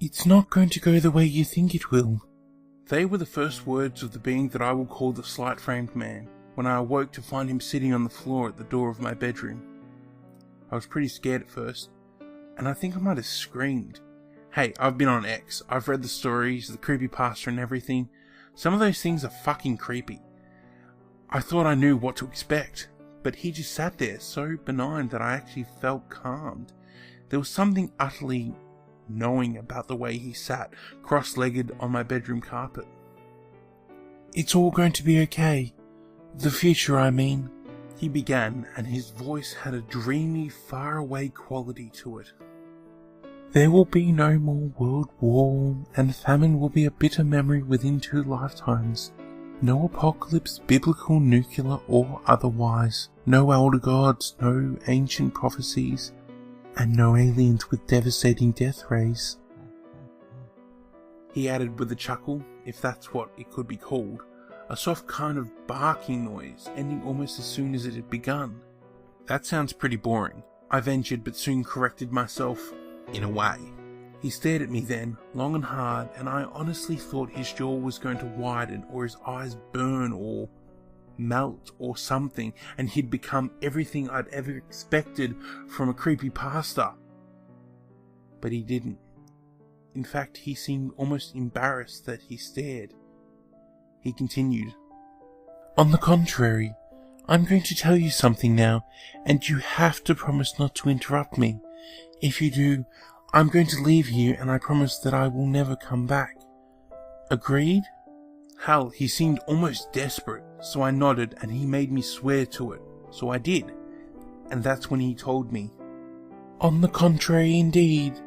It's not going to go the way you think it will. They were the first words of the being that I will call the slight-framed man, when I awoke to find him sitting on the floor at the door of my bedroom. I was pretty scared at first, and I think I might have screamed. Hey, I've been on X, I've read the stories, the creepypasta and everything. Some of those things are fucking creepy. I thought I knew what to expect, but he just sat there so benign that I actually felt calmed. There was something utterly knowing about the way he sat, cross-legged on my bedroom carpet. It's all going to be okay. The future, I mean, he began, and his voice had a dreamy, faraway quality to it. There will be no more world war, and famine will be a bitter memory within 2 lifetimes. No apocalypse, biblical, nuclear, or otherwise. No elder gods, no ancient prophecies, and no aliens with devastating death rays. He added with a chuckle, if that's what it could be called, a soft kind of barking noise, ending almost as soon as it had begun. That sounds pretty boring, I ventured, but soon corrected myself. In a way. He stared at me then, long and hard, and I honestly thought his jaw was going to widen, or his eyes burn, or melt, or something, and he'd become everything I'd ever expected from a creepypasta. But he didn't. In fact, he seemed almost embarrassed that he stared. He continued, On the contrary, I'm going to tell you something now, and you have to promise not to interrupt me. If you do, I'm going to leave here, and I promise that I will never come back. Agreed? Hell, he seemed almost desperate, so I nodded, and he made me swear to it. So I did. And that's when he told me. On the contrary, indeed.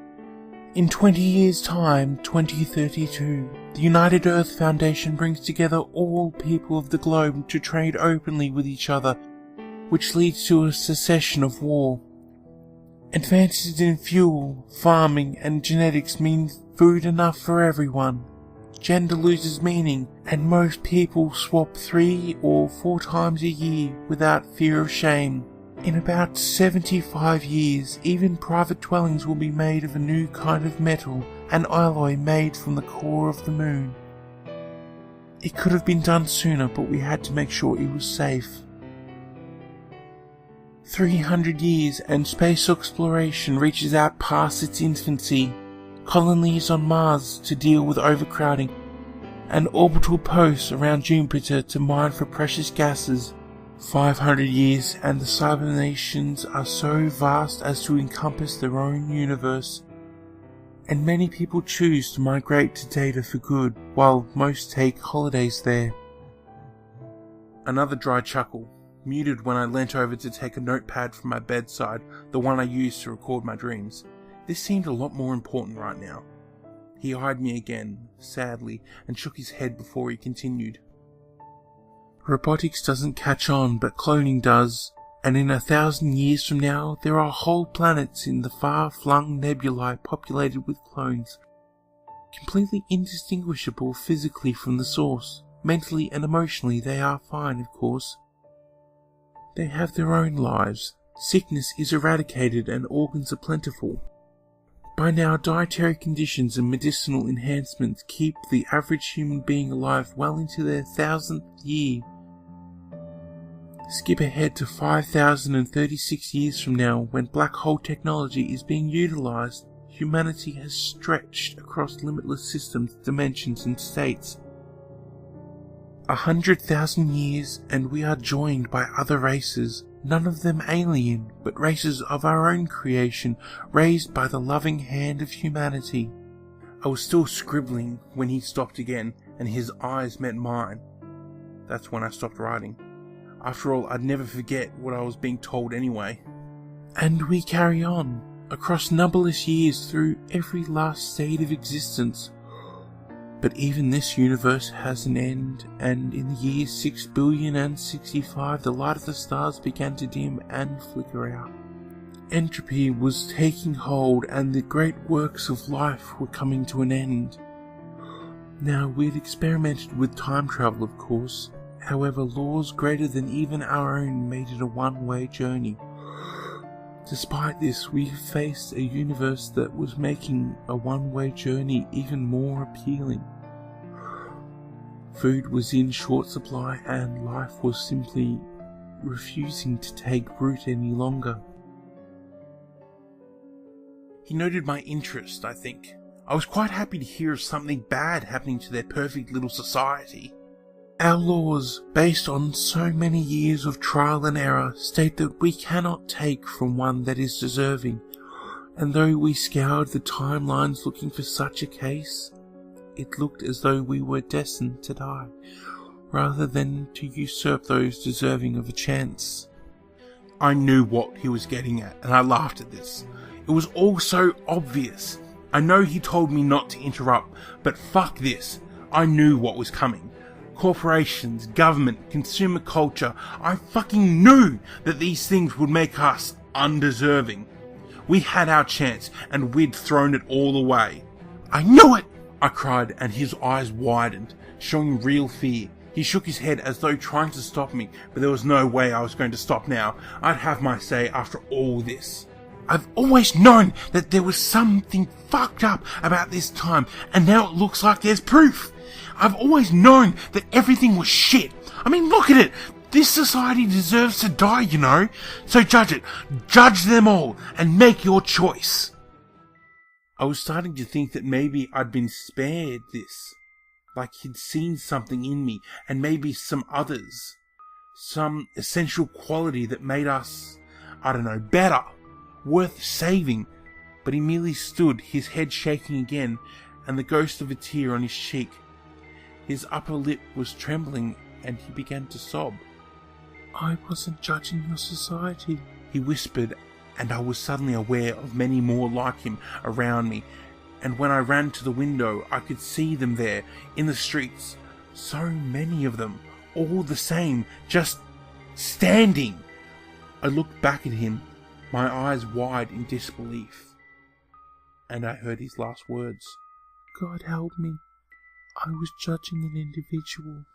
In 20 years' time, 2032, the United Earth Foundation brings together all people of the globe to trade openly with each other, which leads to a cessation of war. Advances in fuel, farming, and genetics mean food enough for everyone. Gender loses meaning, and most people swap 3 or 4 times a year without fear of shame. In about 75 years, even private dwellings will be made of a new kind of metal, an alloy made from the core of the moon. It could have been done sooner, but we had to make sure it was safe. 300 years and space exploration reaches out past its infancy. Colonies on Mars to deal with overcrowding, and orbital posts around Jupiter to mine for precious gases. 500 years and the cyber nations are so vast as to encompass their own universe. And many people choose to migrate to Data for good, while most take holidays there. Another dry chuckle. Muted when I leant over to take a notepad from my bedside, the one I used to record my dreams. This seemed a lot more important right now. He eyed me again, sadly, and shook his head before he continued. Robotics doesn't catch on, but cloning does, and in 1,000 years from now, there are whole planets in the far-flung nebulae populated with clones, completely indistinguishable physically from the source. Mentally and emotionally they are fine, of course. They have their own lives. Sickness is eradicated and organs are plentiful. By now, dietary conditions and medicinal enhancements keep the average human being alive well into their 1,000th year. Skip ahead to 5,036 years from now, when black hole technology is being utilized. Humanity has stretched across limitless systems, dimensions, and states. 100,000 years and we are joined by other races, none of them alien, but races of our own creation, raised by the loving hand of humanity. I was still scribbling when he stopped again, and his eyes met mine. That's when I stopped writing. After all, I'd never forget what I was being told anyway. And we carry on, across numberless years through every last state of existence. But even this universe has an end, and in the years 6,065,000,065, the light of the stars began to dim and flicker out. Entropy was taking hold, and the great works of life were coming to an end. Now, we'd experimented with time travel, of course. However, laws greater than even our own made it a one-way journey. Despite this, we faced a universe that was making a one-way journey even more appealing. Food was in short supply and life was simply refusing to take root any longer. He noted my interest, I think. I was quite happy to hear of something bad happening to their perfect little society. Our laws, based on so many years of trial and error, state that we cannot take from one that is deserving, and though we scoured the timelines looking for such a case, it looked as though we were destined to die, rather than to usurp those deserving of a chance. I knew what he was getting at, and I laughed at this. It was all so obvious. I know he told me not to interrupt, but fuck this. I knew what was coming. Corporations, government, consumer culture. I fucking knew that these things would make us undeserving. We had our chance, and we'd thrown it all away. I knew it! I cried, and his eyes widened, showing real fear. He shook his head as though trying to stop me, but there was no way I was going to stop now. I'd have my say after all this. I've always known that there was something fucked up about this time, and now it looks like there's proof. I've always known that everything was shit. I mean, look at it. This society deserves to die, you know. So judge it. Judge them all and make your choice. I was starting to think that maybe I'd been spared this. Like he'd seen something in me, and maybe some others. Some essential quality that made us, I don't know, better. Worth saving. But he merely stood, his head shaking again, and the ghost of a tear on his cheek. His upper lip was trembling, and he began to sob. I wasn't judging your society, he whispered, and I was suddenly aware of many more like him around me, and when I ran to the window I could see them there, in the streets. So many of them, all the same, just standing. I looked back at him, my eyes wide in disbelief, and I heard his last words. God help me. I was judging an individual.